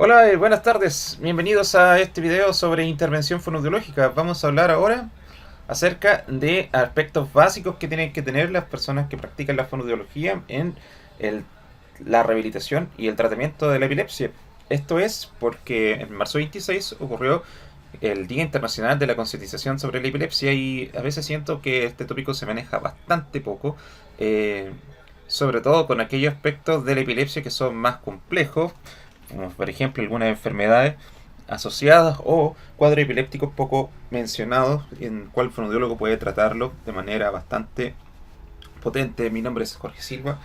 Hola, buenas tardes. Bienvenidos a este video sobre intervención fonoaudiológica. Vamos a hablar ahora acerca de aspectos básicos que tienen que tener las personas que practican la fonoaudiología en el- la rehabilitación y el tratamiento de la epilepsia. Esto es porque en marzo 26 ocurrió el Día Internacional de la Concientización sobre la Epilepsia y a veces siento que este tópico se maneja bastante poco, eh, sobre todo con aquellos aspectos de la epilepsia que son más complejos, como por ejemplo algunas enfermedades asociadas o cuadros epilépticos poco mencionados, en cual el fonoaudiólogo puede tratarlo de manera bastante potente. Mi nombre es Jorge Silva,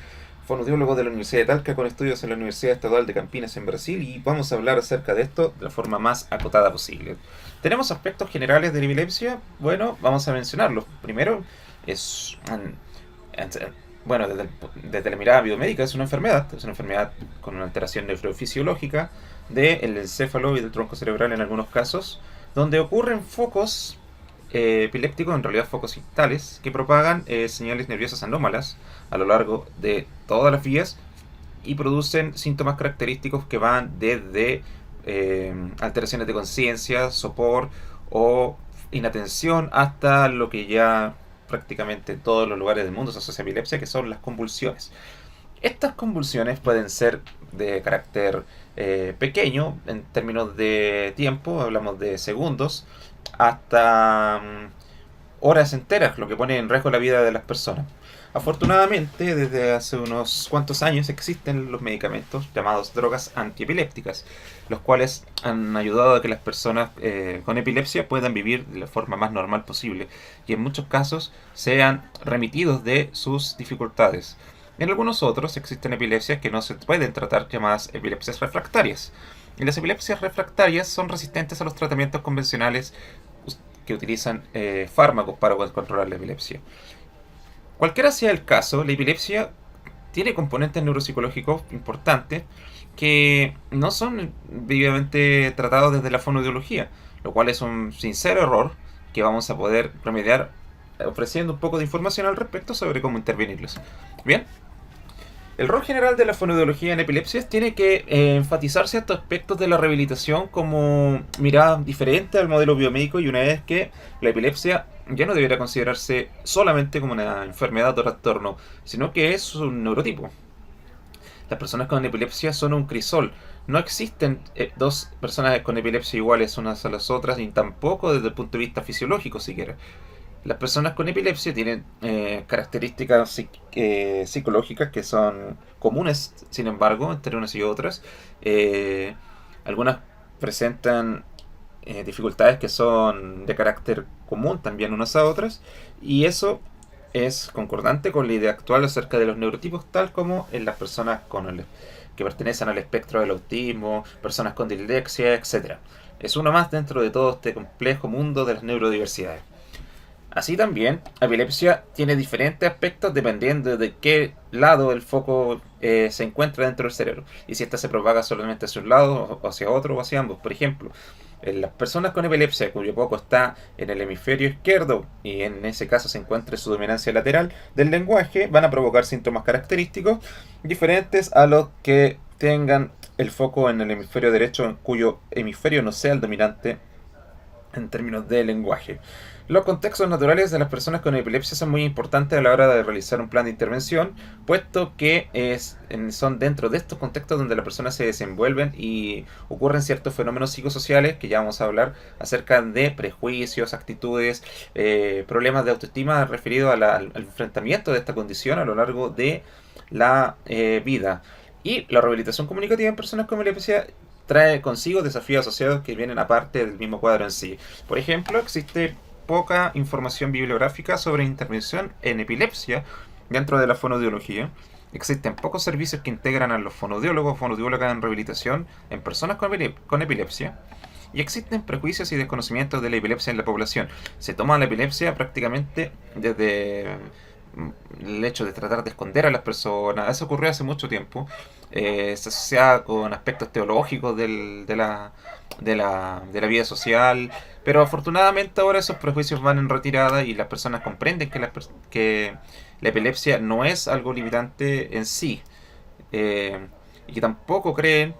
fonoaudiólogo de la Universidad de Talca con estudios en la Universidad Estadual de Campinas en Brasil, y vamos a hablar acerca de esto de la forma más acotada posible. Tenemos aspectos generales de la epilepsia. Bueno, vamos a mencionarlos. Primero es bueno, desde la mirada biomédica es una enfermedad con una alteración neurofisiológica del encéfalo y del tronco cerebral en algunos casos, donde ocurren focos epilépticos, en realidad focos ictales, que propagan señales nerviosas anómalas a lo largo de todas las vías y producen síntomas característicos que van desde alteraciones de conciencia, sopor o inatención, hasta lo que ya prácticamente en todos los lugares del mundo se asocia a epilepsia, que son las convulsiones. Estas convulsiones pueden ser de carácter pequeño en términos de tiempo, hablamos de segundos, hasta horas enteras, lo que pone en riesgo la vida de las personas. Afortunadamente, desde hace unos cuantos años existen los medicamentos llamados drogas antiepilépticas, los cuales han ayudado a que las personas con epilepsia puedan vivir de la forma más normal posible y en muchos casos sean remitidos de sus dificultades. En algunos otros existen epilepsias que no se pueden tratar, llamadas epilepsias refractarias. Y las epilepsias refractarias son resistentes a los tratamientos convencionales que utilizan fármacos para poder controlar la epilepsia. Cualquiera sea el caso, la epilepsia tiene componentes neuropsicológicos importantes que no son vivamente tratados desde la fonoaudiología, lo cual es un sincero error que vamos a poder remediar ofreciendo un poco de información al respecto sobre cómo intervenirlos. Bien, el rol general de la fonoaudiología en epilepsias tiene que enfatizar ciertos aspectos de la rehabilitación como mirada diferente al modelo biomédico, y una vez que la epilepsia ya no deberá considerarse solamente como una enfermedad o trastorno, sino que es un neurotipo. Las personas con epilepsia son un crisol. No existen dos personas con epilepsia iguales unas a las otras, ni tampoco desde el punto de vista fisiológico siquiera. Las personas con epilepsia tienen características psicológicas que son comunes, sin embargo, entre unas y otras. Eh, Algunas presentan dificultades que son de carácter común también unas a otras, y eso es concordante con la idea actual acerca de los neurotipos, tal como en las personas que pertenecen al espectro del autismo, personas con dislexia, etc. Es uno más dentro de todo este complejo mundo de las neurodiversidades. Así también, la epilepsia tiene diferentes aspectos dependiendo de qué lado el foco se encuentra dentro del cerebro y si ésta se propaga solamente hacia un lado o hacia otro o hacia ambos. Por ejemplo, en las personas con epilepsia cuyo foco está en el hemisferio izquierdo y en ese caso se encuentra su dominancia lateral del lenguaje, van a provocar síntomas característicos diferentes a los que tengan el foco en el hemisferio derecho cuyo hemisferio no sea el dominante en términos de lenguaje. Los contextos naturales de las personas con epilepsia son muy importantes a la hora de realizar un plan de intervención, puesto que son dentro de estos contextos donde las personas se desenvuelven y ocurren ciertos fenómenos psicosociales que ya vamos a hablar acerca de prejuicios, actitudes, problemas de autoestima referidos al enfrentamiento de esta condición a lo largo de la vida. Y la rehabilitación comunicativa en personas con epilepsia trae consigo desafíos asociados que vienen aparte del mismo cuadro en sí. Por ejemplo, existe poca información bibliográfica sobre intervención en epilepsia dentro de la fonoaudiología. Existen pocos servicios que integran a los fonoaudiólogos o fonoaudiólogas en rehabilitación en personas con epilepsia. Y existen prejuicios y desconocimientos de la epilepsia en la población. Se toma la epilepsia prácticamente desde el hecho de tratar de esconder a las personas. Eso ocurrió hace mucho tiempo. Se asociaba con aspectos teológicos de la vida social, pero afortunadamente ahora esos prejuicios van en retirada y las personas comprenden que la epilepsia no es algo limitante en sí, y que tampoco creen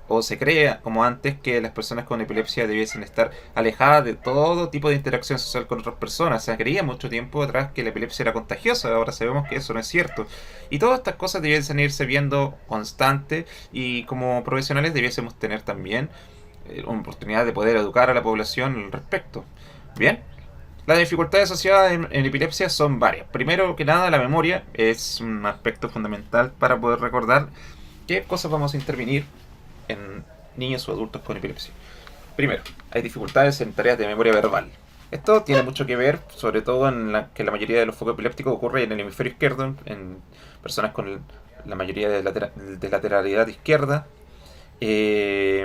o se cree, como antes, que las personas con epilepsia debiesen estar alejadas de todo tipo de interacción social con otras personas. Se creía mucho tiempo atrás que la epilepsia era contagiosa, ahora sabemos que eso no es cierto. Y todas estas cosas debiesen irse viendo constante, y como profesionales debiésemos tener también una oportunidad de poder educar a la población al respecto. Bien. Las dificultades asociadas en epilepsia son varias. Primero que nada, la memoria es un aspecto fundamental para poder recordar qué cosas vamos a intervenir en niños o adultos con epilepsia. Primero, hay dificultades en tareas de memoria verbal. Esto tiene mucho que ver, sobre todo que la mayoría de los focos epilépticos ocurre en el hemisferio izquierdo, en personas con la mayoría de lateralidad izquierda. Y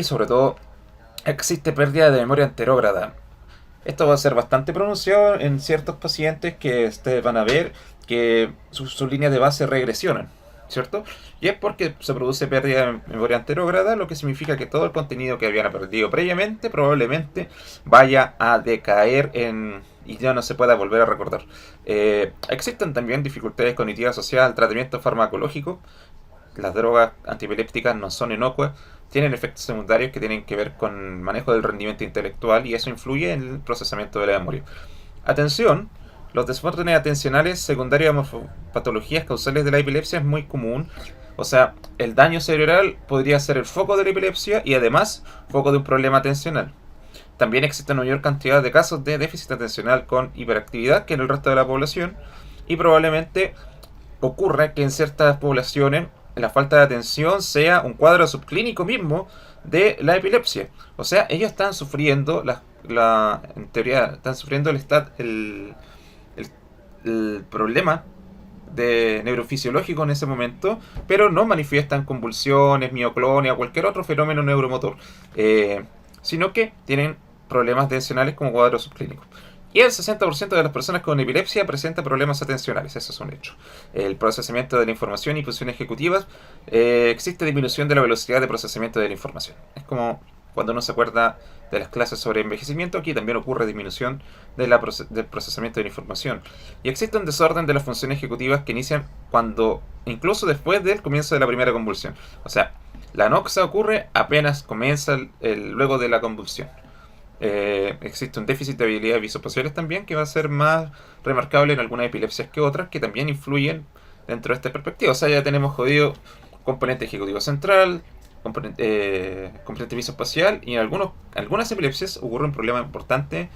sobre todo, existe pérdida de memoria anterógrada. Esto va a ser bastante pronunciado en ciertos pacientes que ustedes van a ver que sus líneas de base regresionan, ¿cierto? Y es porque se produce pérdida de memoria anterógrada, lo que significa que todo el contenido que habían aprendido previamente probablemente vaya a decaer y ya no se pueda volver a recordar. Existen también dificultades cognitivas asociadas al tratamiento farmacológico. Las drogas antiepilépticas no son inocuas, tienen efectos secundarios que tienen que ver con manejo del rendimiento intelectual, y eso influye en el procesamiento de la memoria. Atención, los desórdenes atencionales secundarios a patologías causales de la epilepsia es muy común. O sea, el daño cerebral podría ser el foco de la epilepsia y además foco de un problema atencional. También existe una mayor cantidad de casos de déficit atencional con hiperactividad que en el resto de la población, y probablemente ocurra que en ciertas poblaciones la falta de atención sea un cuadro subclínico mismo de la epilepsia. O sea, ellos están sufriendo, en teoría, están sufriendo el problema de neurofisiológico en ese momento, pero no manifiestan convulsiones, mioclonia o cualquier otro fenómeno neuromotor, sino que tienen problemas atencionales como cuadros subclínicos. Y el 60% de las personas con epilepsia presenta problemas atencionales, eso es un hecho. El procesamiento de la información y funciones ejecutivas, existe disminución de la velocidad de procesamiento de la información. Es como cuando uno se acuerda de las clases sobre envejecimiento, aquí también ocurre disminución del procesamiento de la información. Y existe un desorden de las funciones ejecutivas que inician incluso después del comienzo de la primera convulsión. O sea, la anoxia ocurre apenas comienza luego de la convulsión. Existe un déficit de habilidades visoespaciales también, que va a ser más remarcable en algunas epilepsias que otras, que también influyen dentro de esta perspectiva. O sea, ya tenemos jodido componente ejecutivo central, componente visoespacial, y en algunas epilepsias ocurre un problema importante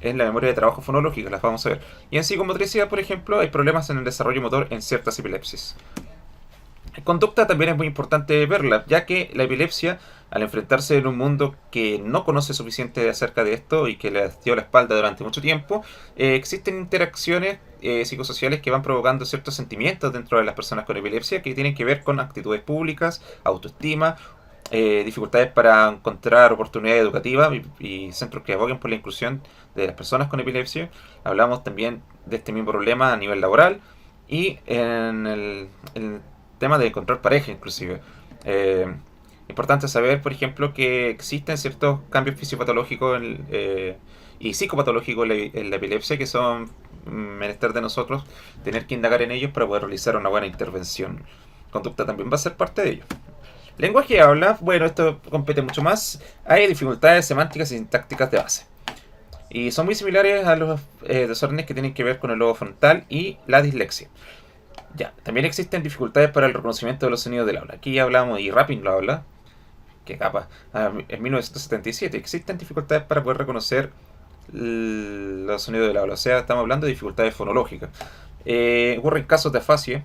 en la memoria de trabajo fonológica, las vamos a ver. Y en psicomotricidad, por ejemplo, hay problemas en el desarrollo motor en ciertas epilepsias. Conducta también es muy importante verla, ya que la epilepsia, al enfrentarse en un mundo que no conoce suficiente acerca de esto y que le dio la espalda durante mucho tiempo, existen interacciones psicosociales que van provocando ciertos sentimientos dentro de las personas con epilepsia, que tienen que ver con actitudes públicas, autoestima, dificultades para encontrar oportunidades educativas y centros que aboguen por la inclusión de las personas con epilepsia. Hablamos también de este mismo problema a nivel laboral y en el tema de encontrar pareja inclusive. Importante saber, por ejemplo, que existen ciertos cambios fisiopatológicos y psicopatológicos en la epilepsia, que son menester de nosotros tener que indagar en ellos para poder realizar una buena intervención. Conducta también va a ser parte de ello. Lenguaje habla, bueno, esto compete mucho más. Hay dificultades semánticas y sintácticas de base, y son muy similares a los desórdenes que tienen que ver con el lobo frontal y la dislexia. Ya, también existen dificultades para el reconocimiento de los sonidos del habla. Aquí hablamos, y Rapping lo habla, que capa, en 1977. Existen dificultades para poder reconocer los sonidos del habla. O sea, estamos hablando de dificultades fonológicas. Ocurren casos de afasia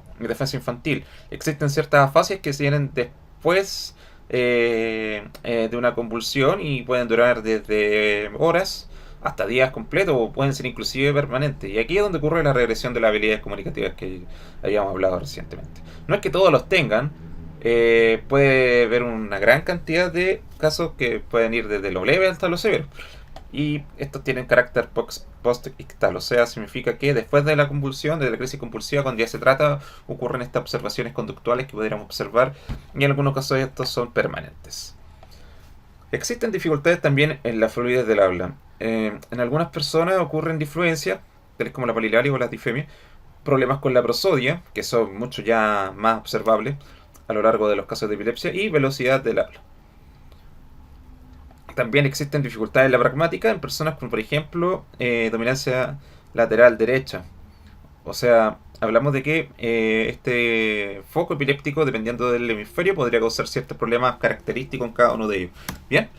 infantil. Existen ciertas afasias que se vienen después de una convulsión y pueden durar desde horas hasta días completos, o pueden ser inclusive permanentes. Y aquí es donde ocurre la regresión de las habilidades comunicativas que habíamos hablado recientemente. No es que todos los tengan, puede haber una gran cantidad de casos que pueden ir desde lo leve hasta lo severo. Y estos tienen carácter post-ictal, o sea, significa que después de la convulsión, de la crisis compulsiva, cuando ya se trata, ocurren estas observaciones conductuales que podríamos observar, y en algunos casos estos son permanentes. Existen dificultades también en la fluidez del habla. En algunas personas ocurren disfluencias, tales como la palilaria o la difemia, problemas con la prosodia, que son mucho ya más observables, a lo largo de los casos de epilepsia y velocidad del habla. También existen dificultades en la pragmática en personas con, por ejemplo, dominancia lateral derecha. O sea, hablamos de que este foco epiléptico, dependiendo del hemisferio, podría causar ciertos problemas característicos en cada uno de ellos. Bien,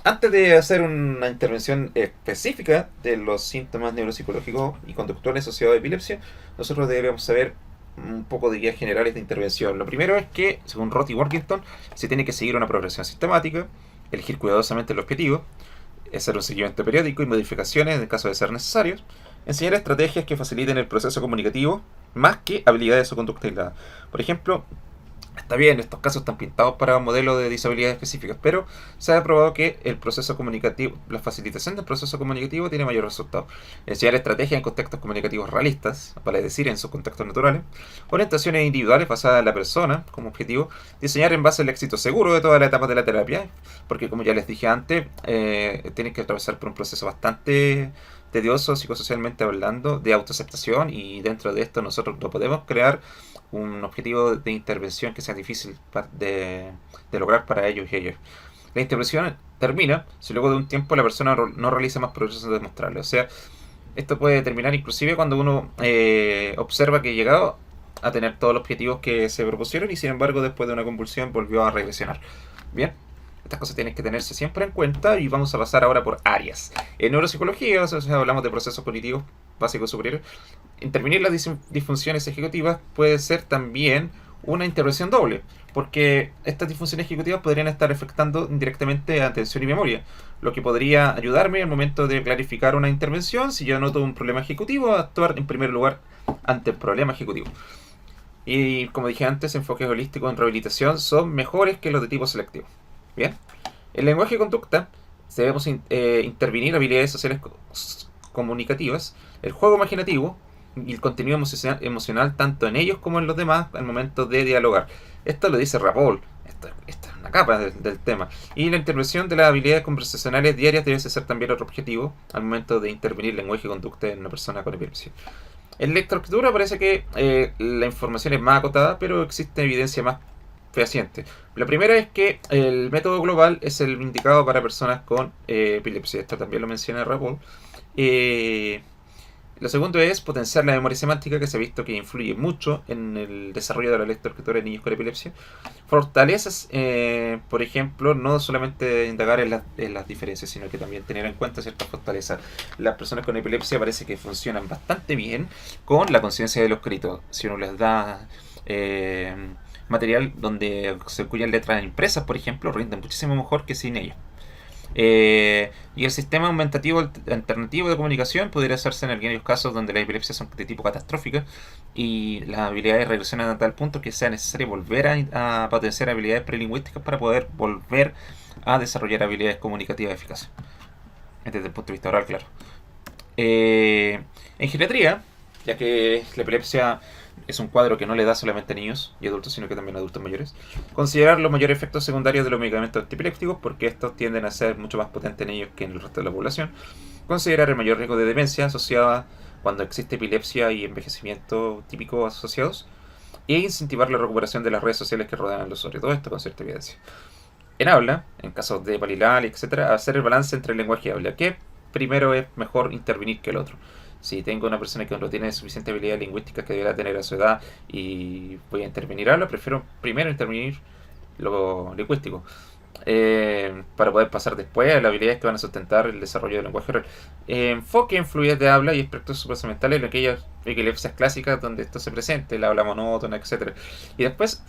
antes de hacer una intervención específica de los síntomas neuropsicológicos y conductuales asociados a epilepsia, nosotros deberíamos saber un poco de guías generales de intervención. Lo primero es que, según Roth y Workington, se tiene que seguir una progresión sistemática, elegir cuidadosamente el objetivo, hacer un seguimiento periódico y modificaciones en el caso de ser necesarios, enseñar estrategias que faciliten el proceso comunicativo más que habilidades o conducta aislada. Por ejemplo, está bien, estos casos están pintados para modelos de disabilidades específicas, pero se ha probado que el proceso comunicativo, la facilitación del proceso comunicativo tiene mayor resultado. Enseñar estrategias en contextos comunicativos realistas, vale decir, en sus contextos naturales. Orientaciones individuales basadas en la persona como objetivo. Diseñar en base al éxito seguro de todas las etapas de la terapia, porque como ya les dije antes, tienen que atravesar por un proceso bastante tedioso psicosocialmente hablando de autoaceptación, y dentro de esto nosotros no podemos crear un objetivo de intervención que sea difícil de lograr para ellos y ellas. La intervención termina si luego de un tiempo la persona no realiza más progresos demostrables. O sea, esto puede terminar inclusive cuando uno observa que ha llegado a tener todos los objetivos que se propusieron y sin embargo después de una convulsión volvió a regresionar. Bien, estas cosas tienen que tenerse siempre en cuenta y vamos a pasar ahora por áreas. En neuropsicología, o sea, hablamos de procesos cognitivos básicos superiores. Intervenir las disfunciones ejecutivas puede ser también una intervención doble, porque estas disfunciones ejecutivas podrían estar afectando indirectamente a atención y memoria, lo que podría ayudarme al momento de clarificar una intervención. Si yo noto un problema ejecutivo, a actuar en primer lugar ante el problema ejecutivo. Y como dije antes, enfoques holísticos en rehabilitación son mejores que los de tipo selectivo. Bien, en lenguaje y conducta debemos intervenir habilidades sociales comunicativas, el juego imaginativo y el contenido emocional tanto en ellos como en los demás al momento de dialogar. Esto lo dice Rapol, esta es una capa del tema. Y la intervención de las habilidades conversacionales diarias debe ser también otro objetivo al momento de intervenir lenguaje y conducta en una persona con epilepsia. En lectoescritura parece que la información es más acotada, pero existe evidencia más fehaciente. La primera es que el método global es el indicado para personas con epilepsia. Esto también lo menciona Rapol. Lo segundo es potenciar la memoria semántica, que se ha visto que influye mucho en el desarrollo de la lectoescritura en niños con epilepsia. Fortalezas, por ejemplo, no solamente indagar en las diferencias, sino que también tener en cuenta ciertas fortalezas. Las personas con epilepsia parece que funcionan bastante bien con la conciencia de lo escrito. Si uno les da material donde se incluyen letras impresas, por ejemplo, rinden muchísimo mejor que sin ello. Y el sistema aumentativo alternativo de comunicación podría hacerse en aquellos casos donde las epilepsias son de tipo catastrófica y las habilidades regresionan a tal punto que sea necesario volver a potenciar habilidades prelingüísticas para poder volver a desarrollar habilidades comunicativas eficaces. Desde el punto de vista oral, claro. En geriatría, ya que la epilepsia es un cuadro que no le da solamente a niños y adultos, sino que también a adultos mayores, considerar los mayores efectos secundarios de los medicamentos antiepilépticos, porque estos tienden a ser mucho más potentes en ellos que en el resto de la población. Considerar el mayor riesgo de demencia asociada cuando existe epilepsia y envejecimiento típico asociados, e incentivar la recuperación de las redes sociales que rodean al usuario. Todo esto con cierta evidencia. En habla, en casos de palilal, etc., hacer el balance entre el lenguaje y habla. ¿Qué primero es mejor intervenir que el otro? Si tengo una persona que no tiene suficiente habilidad lingüística que debería tener a su edad y voy a intervenir habla, prefiero primero intervenir lo lingüístico, para poder pasar después a las habilidades que van a sustentar el desarrollo del lenguaje oral. Enfoque en fluidez de habla y aspectos suprasementales en aquellas epilepsias clásicas donde esto se presente, el habla monótona, etc. Y después,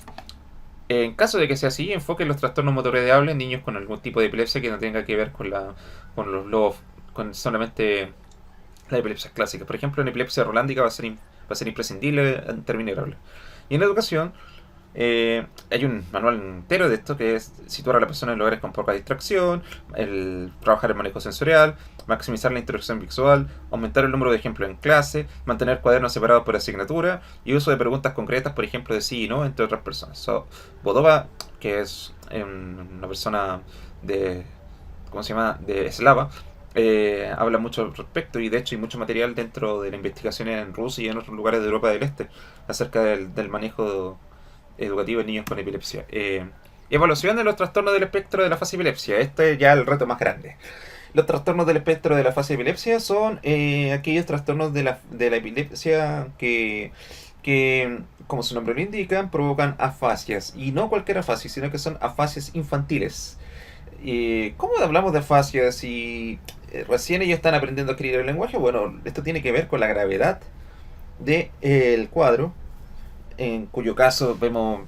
en caso de que sea así, enfoque en los trastornos motores de habla en niños con algún tipo de epilepsia que no tenga que ver con los lobos, con solamente las epilepsias clásicas. Por ejemplo, en epilepsia rolándica va a ser imprescindible intervenir habla. Y en educación, hay un manual entero de esto que es situar a la persona en lugares con poca distracción, el trabajar el manejo sensorial, maximizar la interacción visual, aumentar el número de ejemplos en clase, mantener cuadernos separados por asignatura y uso de preguntas concretas, por ejemplo, de sí y no, entre otras personas. Bodova, que es una persona de, ¿cómo se llama?, de eslava, habla mucho al respecto, y de hecho hay mucho material dentro de la investigación en Rusia y en otros lugares de Europa del Este acerca del manejo educativo en niños con epilepsia. Evaluación de los trastornos del espectro de la fase de epilepsia. Este es ya el reto más grande. Los trastornos del espectro de la fase de epilepsia son aquellos trastornos de la epilepsia que, como su nombre lo indica, provocan afasias. Y no cualquier afasia, sino que son afasias infantiles. ¿Cómo hablamos de afasias si recién ellos están aprendiendo a escribir el lenguaje? Bueno, esto tiene que ver con la gravedad del cuadro, en cuyo caso vemos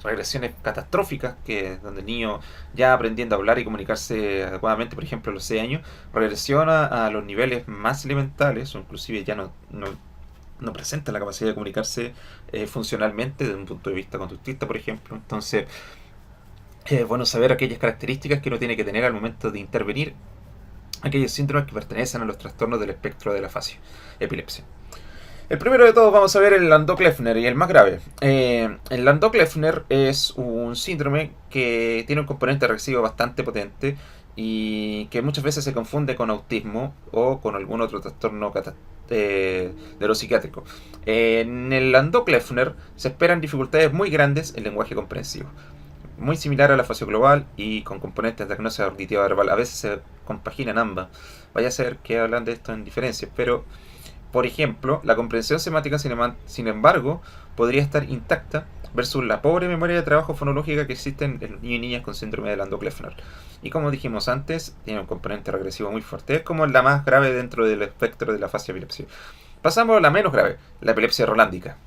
regresiones catastróficas, que donde el niño ya aprendiendo a hablar y comunicarse adecuadamente, por ejemplo a los 6 años, regresiona a los niveles más elementales, o inclusive ya no presenta la capacidad de comunicarse funcionalmente desde un punto de vista conductista, por ejemplo. Entonces, es bueno saber aquellas características que uno tiene que tener al momento de intervenir aquellos síndromes que pertenecen a los trastornos del espectro de la afasia, epilepsia. El primero de todos vamos a ver el Landau-Kleffner, y el más grave. El Landau-Kleffner es un síndrome que tiene un componente regresivo bastante potente y que muchas veces se confunde con autismo o con algún otro trastorno de lo psiquiátrico. En el Landau-Kleffner se esperan dificultades muy grandes en lenguaje comprensivo, muy similar a la afasia global y con componentes de diagnosis auditiva verbal. A veces se compaginan ambas. Vaya a ser que hablan de esto en diferencias, pero por ejemplo, la comprensión semántica, sin embargo, podría estar intacta versus la pobre memoria de trabajo fonológica que existe en los niños y niñas con síndrome de Landau-Kleffner. Y como dijimos antes, tiene un componente regresivo muy fuerte. Es como la más grave dentro del espectro de la afasia epilepsia. Pasamos a la menos grave, la epilepsia rolándica.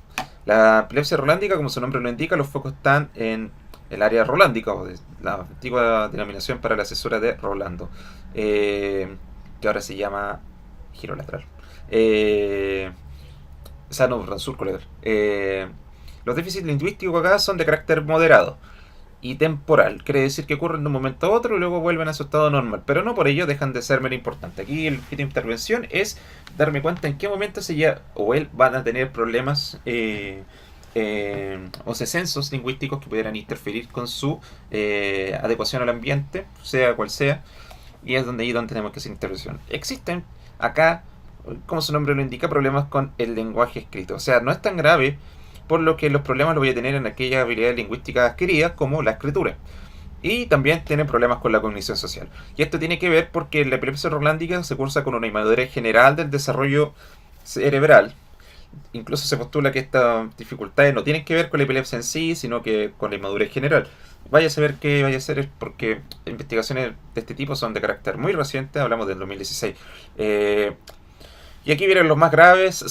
La epilepsia rolándica, como su nombre lo indica, los focos están en el área rolándica, o de la antigua denominación para la cesura de Rolando, que ahora se llama giro lateral. Surco. Los déficits lingüísticos acá son de carácter moderado y temporal. Quiere decir que ocurren de un momento a otro y luego vuelven a su estado normal, pero no por ello dejan de ser menos importantes. Aquí el objetivo de intervención es darme cuenta en qué momento ella o él van a tener problemas o censos lingüísticos que pudieran interferir con su adecuación al ambiente, sea cual sea, y es donde tenemos que hacer intervención. Existen acá, como su nombre lo indica, problemas con el lenguaje escrito. O sea, no es tan grave, por lo que los problemas los voy a tener en aquellas habilidades lingüísticas adquiridas como la escritura. Y también tienen problemas con la cognición social. Y esto tiene que ver porque la epilepsia rolándica se cursa con una inmadurez general del desarrollo cerebral. Incluso se postula que estas dificultades no tienen que ver con la epilepsia en sí, sino que con la inmadurez general. Vaya a saber qué vaya a ser, porque investigaciones de este tipo son de carácter muy reciente, hablamos del 2016. Y aquí vienen los más graves,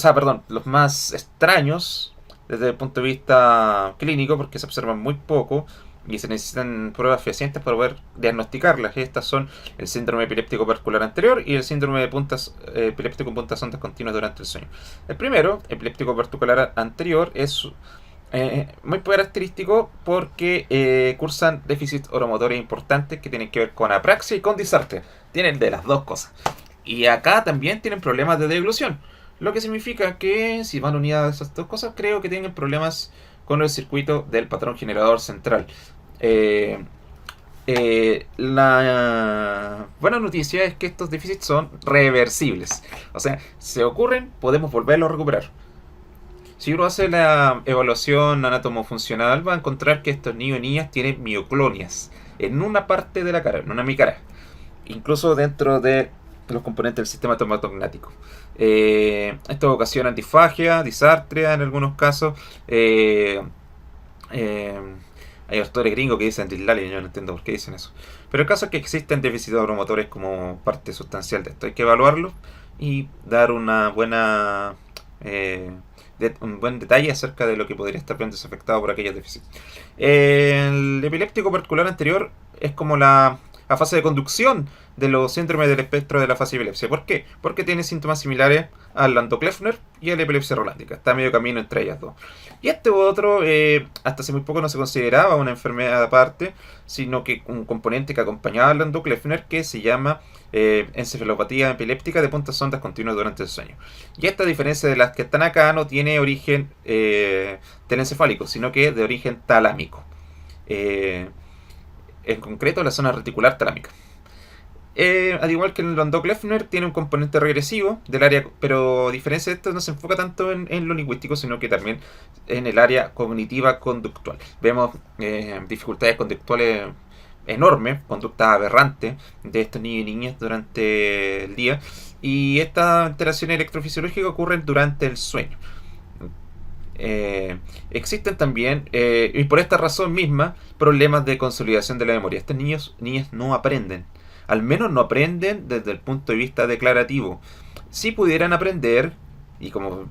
los más extraños desde el punto de vista clínico, porque se observan muy poco y se necesitan pruebas fehacientes para poder diagnosticarlas. Estas son el síndrome epiléptico particular anterior y el síndrome de epiléptico con puntas sondas continuas durante el sueño. El primero, epiléptico particular anterior, es muy característico porque cursan déficits oromotores importantes que tienen que ver con apraxia y con disartria. Tienen de las dos cosas. Y acá también tienen problemas de deglución, lo que significa que si van unidas esas dos cosas, creo que tienen problemas con el circuito del patrón generador central. La buena noticia es que estos déficits son reversibles. O sea, se ocurren, podemos volverlos a recuperar. Si uno hace la evaluación anatomofuncional, va a encontrar que estos niños y niñas tienen mioclonias en una parte de la cara, en una micara, incluso dentro de los componentes del sistema tomatognático. Esto ocasiona disfagia, disartria en algunos casos. Hay autores gringos que dicen dislalia, yo no entiendo por qué dicen eso. Pero el caso es que existen déficits oromotores como parte sustancial de esto. Hay que evaluarlo y dar una buena un buen detalle acerca de lo que podría estar bien desafectado por aquellos déficits. El epiléptico particular anterior es como la fase de conducción de los síndromes del espectro de la fase de epilepsia. ¿Por qué? Porque tiene síntomas similares al Landau-Kleffner y a la epilepsia rolándica. Está a medio camino entre ellas dos. Y este otro, hasta hace muy poco no se consideraba una enfermedad aparte, sino que un componente que acompañaba al Landau-Kleffner, que se llama encefalopatía epiléptica de puntas sondas continuas durante el sueño. Y esta, diferencia de las que están acá, no tiene origen telencefálico, sino que de origen talámico. En concreto, la zona reticular talámica. Al igual que en el Landau-Kleffner, tiene un componente regresivo del área, pero a diferencia de esto no se enfoca tanto en lo lingüístico, sino que también en el área cognitiva conductual. Vemos dificultades conductuales enormes, conductas aberrantes de estos niños y niñas durante el día, y estas alteraciones electrofisiológicas ocurren durante el sueño. Existen también, y por esta razón misma, problemas de consolidación de la memoria. Estos niños niñas no aprenden, al menos no aprenden desde el punto de vista declarativo. Si pudieran aprender, y como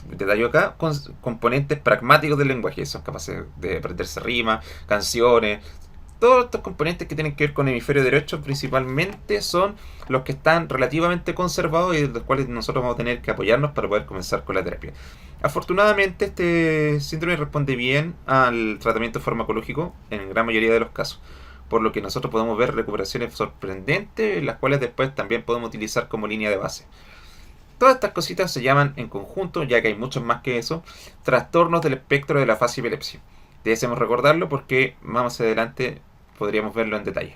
detallo acá, componentes pragmáticos del lenguaje, son capaces de aprenderse rimas, canciones. Todos estos componentes que tienen que ver con el hemisferio derecho principalmente son los que están relativamente conservados y de los cuales nosotros vamos a tener que apoyarnos para poder comenzar con la terapia. Afortunadamente este síndrome responde bien al tratamiento farmacológico en gran mayoría de los casos, por lo que nosotros podemos ver recuperaciones sorprendentes, las cuales después también podemos utilizar como línea de base. Todas estas cositas se llaman en conjunto, ya que hay muchos más que eso, trastornos del espectro de la fase epilepsia. Debemos recordarlo porque más adelante podríamos verlo en detalle.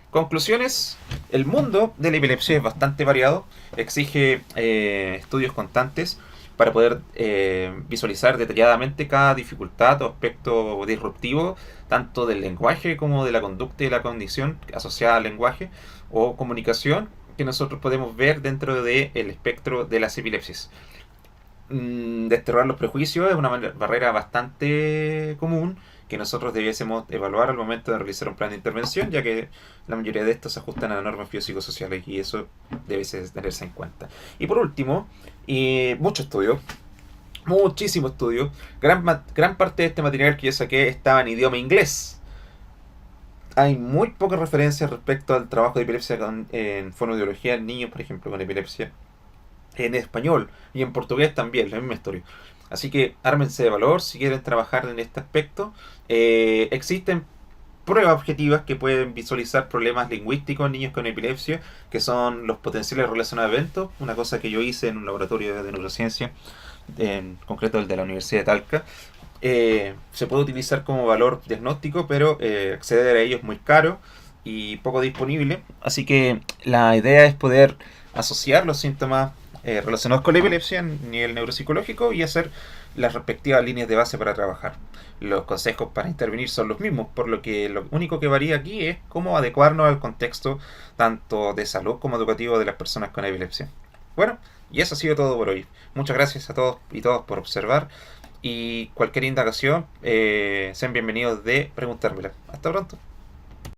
Conclusiones: el mundo de la epilepsia es bastante variado, exige estudios constantes para poder visualizar detalladamente cada dificultad o aspecto disruptivo, tanto del lenguaje como de la conducta y la condición asociada al lenguaje o comunicación que nosotros podemos ver dentro del espectro de las epilepsias. Desterrar los prejuicios es una barrera bastante común que nosotros debiésemos evaluar al momento de realizar un plan de intervención, ya que la mayoría de estos se ajustan a las normas biopsicosociales y eso debe tenerse en cuenta. Y por último, mucho estudio, muchísimo estudio, gran parte de este material que yo saqué estaba en idioma inglés. Hay muy pocas referencias respecto al trabajo de epilepsia en fonoaudiología en niños, por ejemplo, con epilepsia en español y en portugués también, la misma historia. Así que ármense de valor si quieren trabajar en este aspecto. Existen pruebas objetivas que pueden visualizar problemas lingüísticos en niños con epilepsia, que son los potenciales relacionados a eventos, una cosa que yo hice en un laboratorio de neurociencia, en concreto el de la Universidad de Talca. Se puede utilizar como valor diagnóstico, pero acceder a ello es muy caro y poco disponible. Así que la idea es poder asociar los síntomas relacionados con la epilepsia a nivel neuropsicológico y hacer las respectivas líneas de base para trabajar. Los consejos para intervenir son los mismos, por lo que lo único que varía aquí es cómo adecuarnos al contexto tanto de salud como educativo de las personas con epilepsia. Bueno, y eso ha sido todo por hoy. Muchas gracias a todos y todas por observar y cualquier indagación, sean bienvenidos de preguntármela. Hasta pronto.